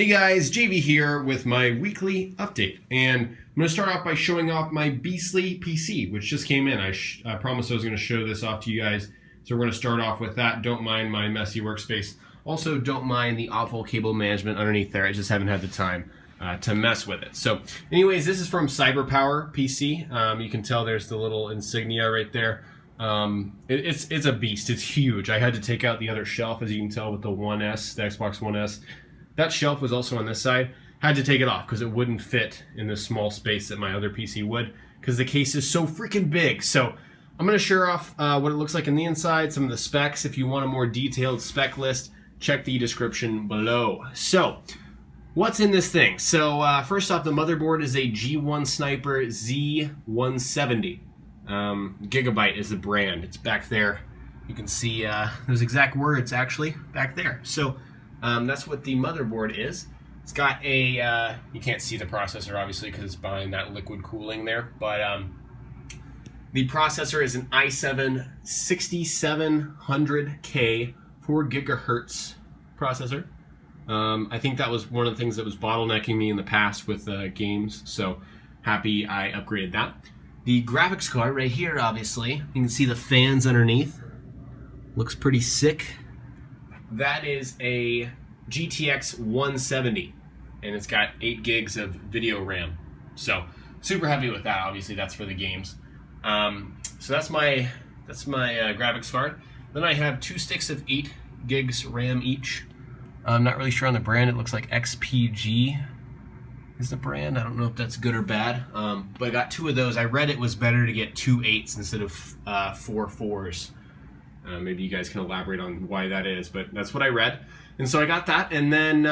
Hey guys, JV here with my weekly update, and I'm going to start off by showing off my beastly PC, which just came in. I promised I was going to show this off to you guys, so we're going to start off with that. Don't mind my messy workspace. Also, don't mind the awful cable management underneath there. I just haven't had the time to mess with it. So anyways, this is from CyberPower PC. You can tell there's the little insignia right there. It's a beast. It's huge. I had to take out the other shelf, as you can tell, with the One S, the Xbox One S. That shelf was also on this side. Had to take it off because it wouldn't fit in this small space that my other PC would, because the case is so freaking big. So I'm going to show off what it looks like in the inside, some of the specs. If you want a more detailed spec list, check the description below. So what's in this thing? So first off, the motherboard is a G1 Sniper Z170. Gigabyte is the brand. It's back there. You can see those exact words actually back there. So that's what the motherboard is. It's got a, you can't see the processor obviously because it's behind that liquid cooling there, but the processor is an i7 6700K 4 gigahertz processor. I think that was one of the things that was bottlenecking me in the past with games, so happy I upgraded that. The graphics card right here, obviously, you can see the fans underneath. Looks pretty sick. That is a GTX 170, and it's got 8 gigs of video RAM. So super happy with that. Obviously, that's for the games. So that's my graphics card. Then I have 2 sticks of 8 gigs RAM each. I'm not really sure on the brand. It looks like XPG is the brand. I don't know if that's good or bad. But I got 2 of those. I read it was better to get 2 8s instead of 4 4s. Maybe you guys can elaborate on why that is, but that's what I read. And so I got that, and then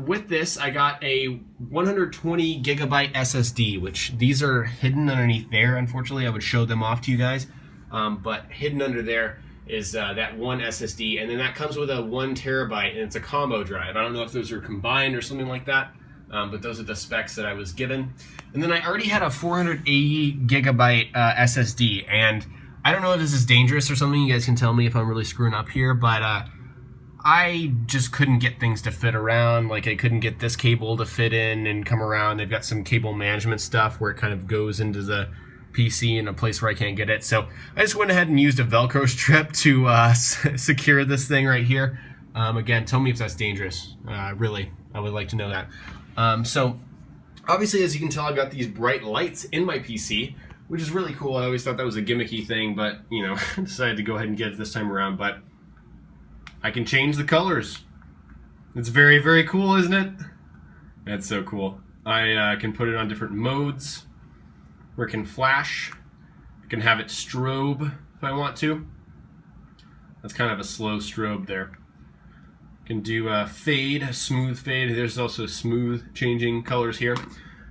with this, I got a 120 gigabyte SSD, which these are hidden underneath there. Unfortunately, I would show them off to you guys, but hidden under there is that one SSD, and then that comes with a 1 terabyte, and it's a combo drive. I don't know if those are combined or something like that, but those are the specs that I was given. And then I already had a 480 gigabyte SSD, and I don't know if this is dangerous or something. You guys can tell me if I'm really screwing up here, but I just couldn't get things to fit around. Like, I couldn't get this cable to fit in and come around. They've got some cable management stuff where it kind of goes into the PC in a place where I can't get it. So I just went ahead and used a Velcro strip to secure this thing right here. Again, tell me if that's dangerous. Really, I would like to know that. So obviously, as you can tell, I've got these bright lights in my PC, which is really cool. I always thought that was a gimmicky thing, but, you know, decided to go ahead and get it this time around. But I can change the colors. It's very, very cool, isn't it? That's so cool. I can put it on different modes, where it can flash. I can have it strobe if I want to. That's kind of a slow strobe there. I can do a fade, a smooth fade. There's also smooth changing colors here.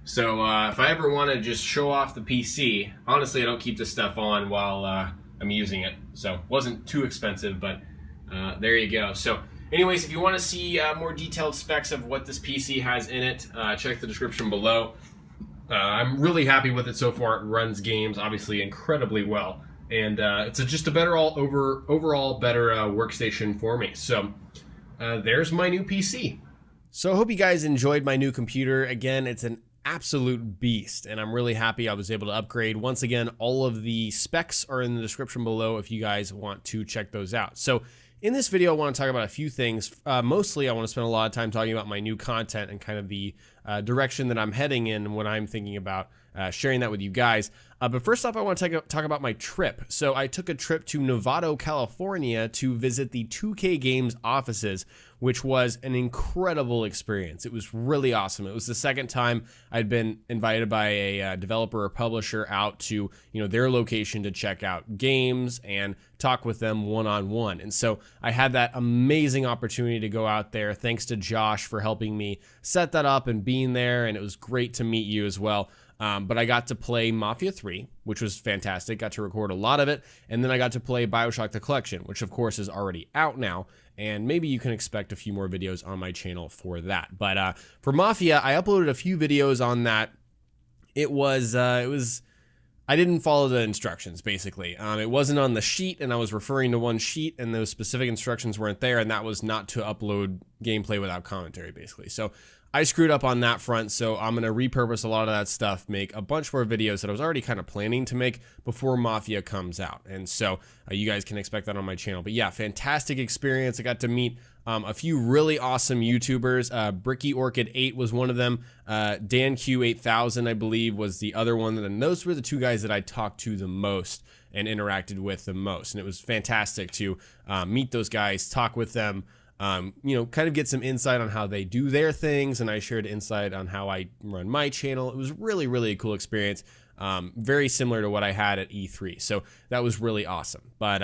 So if I ever want to just show off the PC, honestly, I don't keep this stuff on while I'm using it. So it wasn't too expensive, but there you go. So anyways, if you want to see more detailed specs of what this PC has in it, check the description below. I'm really happy with it so far. It runs games, obviously, incredibly well. And it's just a better overall better workstation for me. So there's my new PC. So I hope you guys enjoyed my new computer. Again, it's an absolute beast, and I'm really happy I was able to upgrade. Once again, all of the specs are in the description below if you guys want to check those out. So in this video, I want to talk about a few things. Mostly, I want to spend a lot of time talking about my new content and kind of the direction that I'm heading in and what I'm thinking about sharing that with you guys. But first off, I want to talk about my trip. So I took a trip to Novato, California to visit the 2K Games offices, which was an incredible experience. It was really awesome. It was the second time I'd been invited by a developer or publisher out to, you know, their location to check out games and talk with them one-on-one. And so I had that amazing opportunity to go out there. Thanks to Josh for helping me set that up and being there, and it was great to meet you as well. But I got to play Mafia 3, which was fantastic. Got to record a lot of it. And then I got to play BioShock The Collection, which of course is already out now. And maybe you can expect a few more videos on my channel for that. But for Mafia, I uploaded a few videos on that. I didn't follow the instructions, basically. It wasn't on the sheet, and I was referring to one sheet, and those specific instructions weren't there, and that was not to upload gameplay without commentary, basically. So I screwed up on that front, so I'm going to repurpose a lot of that stuff, make a bunch more videos that I was already kind of planning to make before Mafia comes out. And so you guys can expect that on my channel. But yeah, fantastic experience. I got to meet a few really awesome YouTubers. Bricky Orchid 8 was one of them. Dan Q 8000, I believe, was the other one. And those were the two guys that I talked to the most and interacted with the most. And it was fantastic to meet those guys, talk with them, you know, kind of get some insight on how they do their things, and I shared insight on how I run my channel. It was really, really a cool experience, very similar to what I had at E3, so that was really awesome. But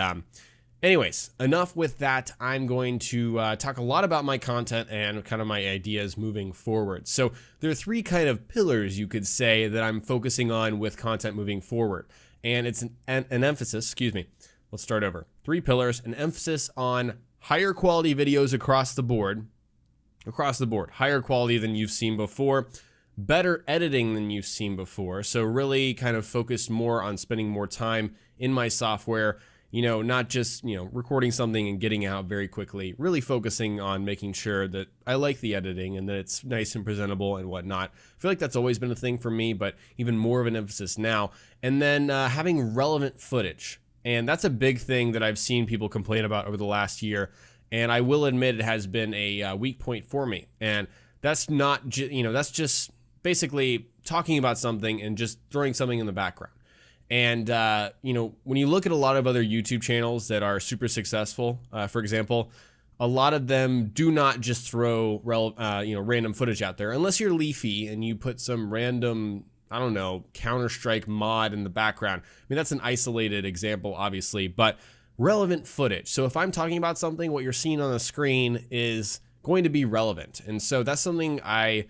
anyways, enough with that. I'm going to talk a lot about my content and kind of my ideas moving forward. So there are three kind of pillars, you could say, that I'm focusing on with content moving forward, and it's an emphasis, excuse me, let's start over. Three pillars, an emphasis on higher quality videos across the board, higher quality than you've seen before, better editing than you've seen before. So really kind of focused more on spending more time in my software, you know, not just, you know, recording something and getting out very quickly, really focusing on making sure that I like the editing and that it's nice and presentable and whatnot. I feel like that's always been a thing for me, but even more of an emphasis now. And then having relevant footage. And that's a big thing that I've seen people complain about over the last year. And I will admit it has been a weak point for me. And that's not, you know, that's just basically talking about something and just throwing something in the background. And, you know, when you look at a lot of other YouTube channels that are super successful, for example, a lot of them do not just throw, you know, random footage out there, unless you're Leafy and you put some random, I don't know, Counter-Strike mod in the background. I mean, that's an isolated example, obviously, but relevant footage. So if I'm talking about something, what you're seeing on the screen is going to be relevant. And so that's something I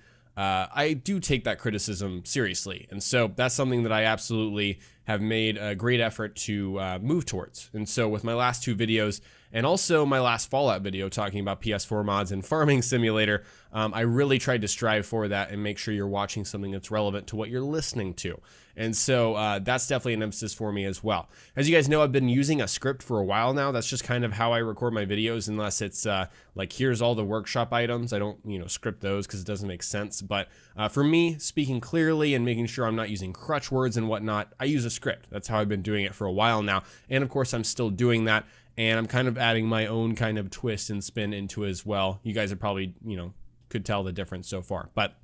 do take that criticism seriously. And so that's something that I absolutely have made a great effort to move towards. And so with my last two videos, and also my last Fallout video talking about PS4 mods and Farming Simulator, I really tried to strive for that and make sure you're watching something that's relevant to what you're listening to. And so that's definitely an emphasis for me as well. As you guys know, I've been using a script for a while now. That's just kind of how I record my videos, unless it's like, here's all the workshop items. I don't, you know, script those because it doesn't make sense. But for me, speaking clearly and making sure I'm not using crutch words and whatnot, I use a script. That's how I've been doing it for a while now. And of course, I'm still doing that. And I'm kind of adding my own kind of twist and spin into it as well. You guys are probably, you know, could tell the difference so far. But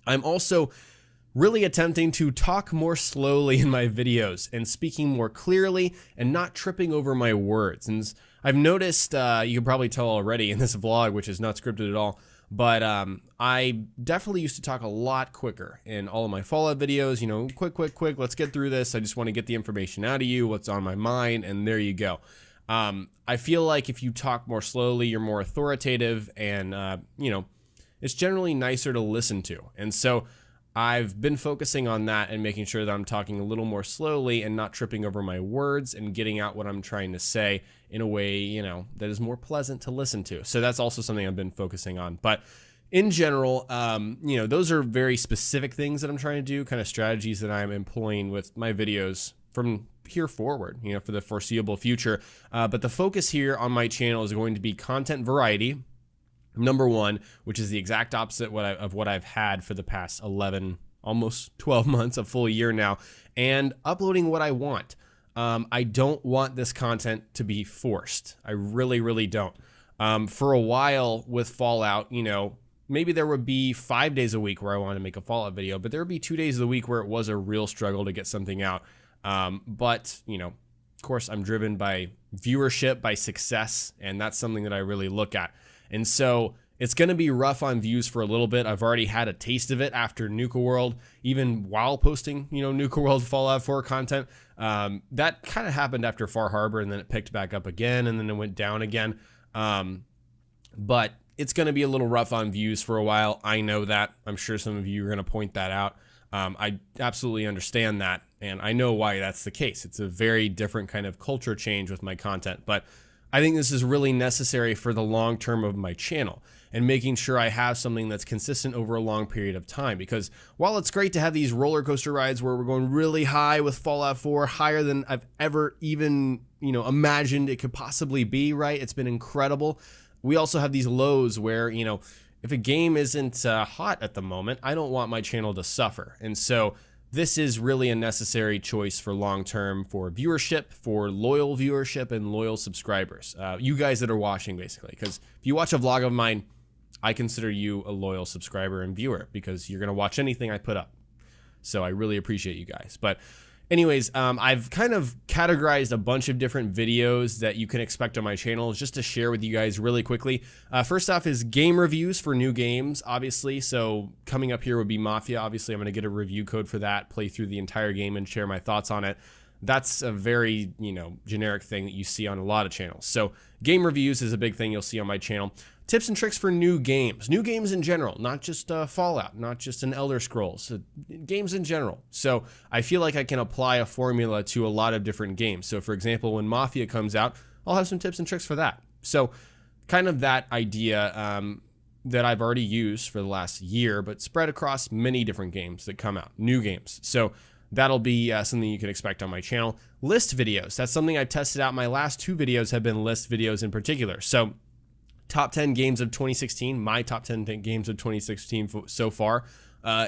I'm also really attempting to talk more slowly in my videos and speaking more clearly and not tripping over my words. And I've noticed, you can probably tell already in this vlog, which is not scripted at all, but I definitely used to talk a lot quicker in all of my Fallout videos. You know, quick, let's get through this. I just want to get the information out of you, what's on my mind, and there you go. I feel like if you talk more slowly, you're more authoritative, and, you know, it's generally nicer to listen to. And so I've been focusing on that and making sure that I'm talking a little more slowly and not tripping over my words and getting out what I'm trying to say in a way, you know, that is more pleasant to listen to. So that's also something I've been focusing on. But in general, you know, those are very specific things that I'm trying to do, kind of strategies that I'm employing with my videos from here forward, you know, for the foreseeable future. But the focus here on my channel is going to be content variety, number one, which is the exact opposite of what I've had for the past 11, almost 12 months, a full year now, and uploading what I want. I don't want this content to be forced. I really, really don't. For a while with Fallout, you know, maybe there would be 5 days a week where I wanted to make a Fallout video, but there would be 2 days of the week where it was a real struggle to get something out. But, you know, of course, I'm driven by viewership, by success, and that's something that I really look at. And so it's going to be rough on views for a little bit. I've already had a taste of it after Nuka World, even while posting, you know, Nuka World Fallout 4 content. That kind of happened after Far Harbor, and then it picked back up again, and then it went down again. But it's going to be a little rough on views for a while. I know that. I'm sure some of you are going to point that out. I absolutely understand that, and I know why that's the case. It's a very different kind of culture change with my content, but I think this is really necessary for the long term of my channel and making sure I have something that's consistent over a long period of time. Because while it's great to have these roller coaster rides where we're going really high with Fallout 4, higher than I've ever even, you know, imagined it could possibly be, right? It's been incredible. We also have these lows where, you know, if a game isn't hot at the moment, I don't want my channel to suffer. And so this is really a necessary choice for long-term, for viewership, for loyal viewership and loyal subscribers. You guys that are watching, basically, because if you watch a vlog of mine, I consider you a loyal subscriber and viewer because you're going to watch anything I put up. So I really appreciate you guys. But anyways, I've kind of categorized a bunch of different videos that you can expect on my channel just to share with you guys really quickly. First off is game reviews for new games, obviously. So coming up here would be Mafia. Obviously, I'm going to get a review code for that, play through the entire game and share my thoughts on it. That's a very, generic thing that you see on a lot of channels. So game reviews is a big thing you'll see on my channel. Tips and tricks for new games in general, not just Fallout, not just an Elder Scrolls, games in general. So I feel like I can apply a formula to a lot of different games. So for example, when Mafia comes out, I'll have some tips and tricks for that. So kind of that idea that I've already used for the last year, but spread across many different games that come out, new games. So that'll be something you can expect on my channel. List videos, that's something I've tested out. My last 2 videos have been list videos in particular. So top 10 games of 2016, my top 10 games of 2016 so far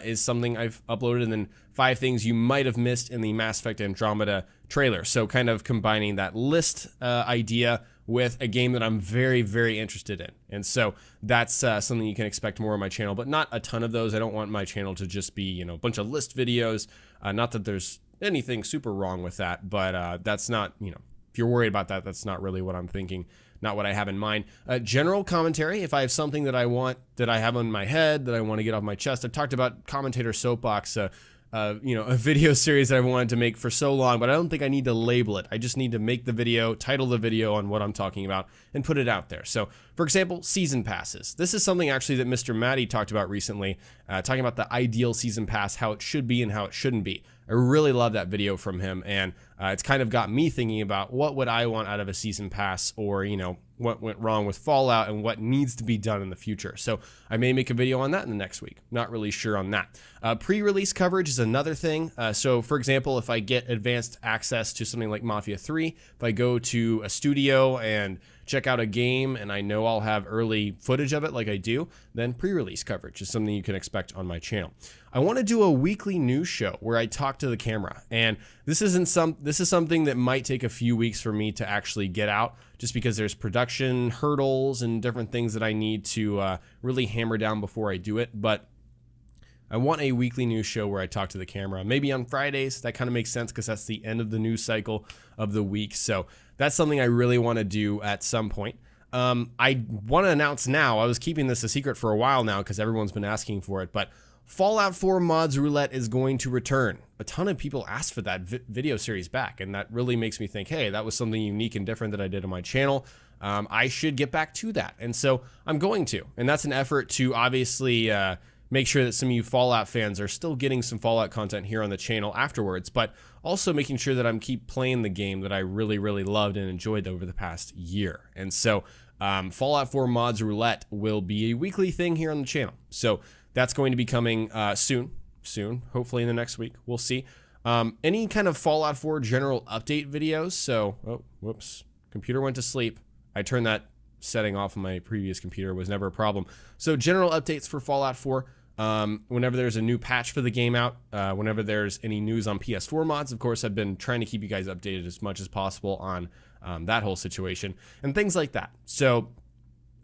is something I've uploaded, and then 5 things you might have missed in the Mass Effect Andromeda trailer. So kind of combining that list idea with a game that I'm very, very interested in. And so that's something you can expect more on my channel, but not a ton of those. I don't want my channel to just be, a bunch of list videos. Not that there's anything super wrong with that, but that's not, if you're worried about that, that's not really what I'm thinking. Not what I have in mind. General commentary, if I have something that I want, that I have on my head, that I want to get off my chest. I've talked about Commentator Soapbox, a video series that I've wanted to make for so long, but I don't think I need to label it. I just need to make the video, title the video on what I'm talking about, and put it out there. So, for example, season passes. This is something actually that Mr. Matty talked about recently, talking about the ideal season pass, how it should be and how it shouldn't be. I really love that video from him, and it's kind of got me thinking about what would I want out of a season pass, or what went wrong with Fallout and what needs to be done in the future. So I may make a video on that in the next week. Not really sure on that. Pre-release coverage is another thing. So for example, if I get advanced access to something like Mafia 3, if I go to a studio and check out a game and I know I'll have early footage of it like I do, then pre-release coverage is something you can expect on my channel. I want to do a weekly news show where I talk to the camera, and this is something that might take a few weeks for me to actually get out, just because there's production hurdles and different things that I need to really hammer down before I do it. But I want a weekly news show where I talk to the camera, maybe on Fridays. That kind of makes sense because that's the end of the news cycle of the week. So that's something I really want to do at some point. I want to announce now, I was keeping this a secret for a while now because everyone's been asking for it, but Fallout 4 Mods Roulette is going to return. A ton of people asked for that video series back, and that really makes me think, hey, that was something unique and different that I did on my channel. I should get back to that, and so I'm going to. And that's an effort to obviously make sure that some of you Fallout fans are still getting some Fallout content here on the channel afterwards, but also making sure that I'm keep playing the game that I really, really loved and enjoyed over the past year. And so Fallout 4 Mods Roulette will be a weekly thing here on the channel. So that's going to be coming soon, hopefully in the next week. We'll see. Any kind of Fallout 4 general update videos. So, oh, whoops, computer went to sleep. I turned that setting off on my previous computer, was never a problem. So general updates for Fallout 4. Whenever there's a new patch for the game out, whenever there's any news on PS4 mods, of course, I've been trying to keep you guys updated as much as possible on that whole situation and things like that. So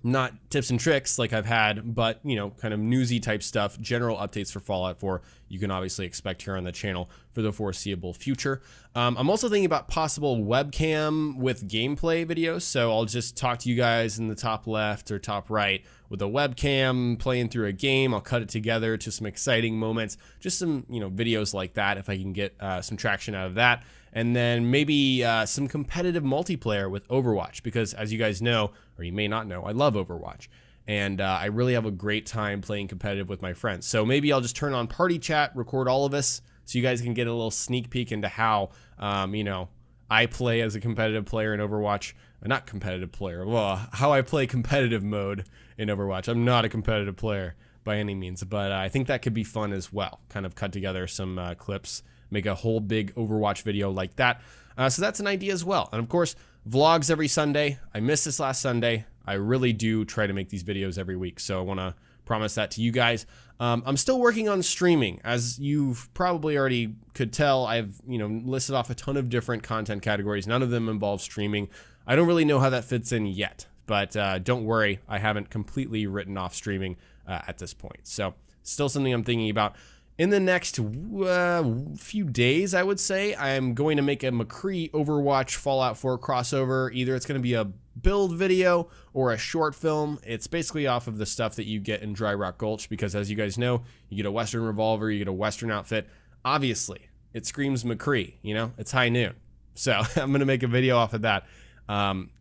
not tips and tricks like I've had, but, kind of newsy type stuff, general updates for Fallout 4, you can obviously expect here on the channel for the foreseeable future. I'm also thinking about possible webcam with gameplay videos, so I'll just talk to you guys in the top left or top right with a webcam playing through a game. I'll cut it together to some exciting moments, just some, videos like that if I can get some traction out of that. And then maybe some competitive multiplayer with Overwatch, because as you guys know, or you may not know, I love Overwatch. And I really have a great time playing competitive with my friends. So maybe I'll just turn on party chat, record all of us, so you guys can get a little sneak peek into how, I play as a competitive player in Overwatch. Not competitive player, well, how I play competitive mode in Overwatch. I'm not a competitive player by any means, but I think that could be fun as well. Kind of cut together some clips, make a whole big Overwatch video like that. So that's an idea as well. And of course, vlogs every Sunday. I missed this last Sunday. I really do try to make these videos every week, so I want to Promise that to you guys. I'm still working on streaming. As you've probably already could tell, I've listed off a ton of different content categories. None of them involve streaming. I don't really know how that fits in yet, but don't worry, I haven't completely written off streaming at this point. So still something I'm thinking about. In the next few days, I would say, I'm going to make a McCree Overwatch Fallout 4 crossover. Either it's going to be a build video or a short film. It's basically off of the stuff that you get in Dry Rock Gulch, because as you guys know, you get a Western revolver, you get a Western outfit. Obviously, it screams McCree, it's high noon. So I'm going to make a video off of that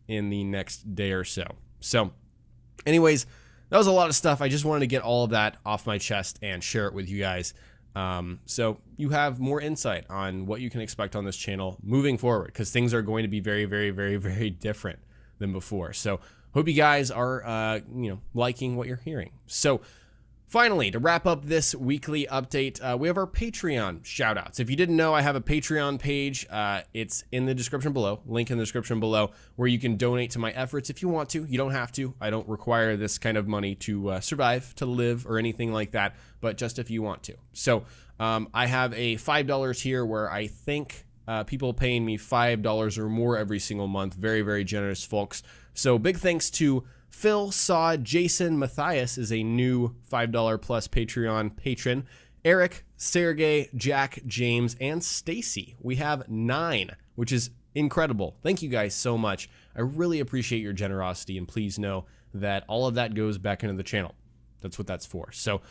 in the next day or so. So anyways, that was a lot of stuff. I just wanted to get all of that off my chest and share it with you guys. So you have more insight on what you can expect on this channel moving forward, because things are going to be very, very, very, very different than before. So hope you guys are, liking what you're hearing. So finally, to wrap up this weekly update, we have our Patreon shoutouts. If you didn't know, I have a Patreon page. It's in the description below, link in the description below, where you can donate to my efforts if you want to. You don't have to. I don't require this kind of money to survive, to live, or anything like that, but just if you want to. So I have a $5 here where I thank people paying me $5 or more every single month. Very, very generous folks. So big thanks to Phil, Saw, Jason, Matthias is a new $5 plus Patreon patron, Eric, Sergey, Jack, James, and Stacy. We have 9, which is incredible. Thank you guys so much. I really appreciate your generosity, and please know that all of that goes back into the channel. That's what that's for. So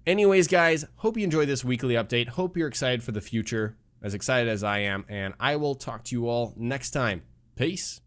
anyways, guys, hope you enjoyed this weekly update. Hope you're excited for the future, as excited as I am, and I will talk to you all next time. Peace.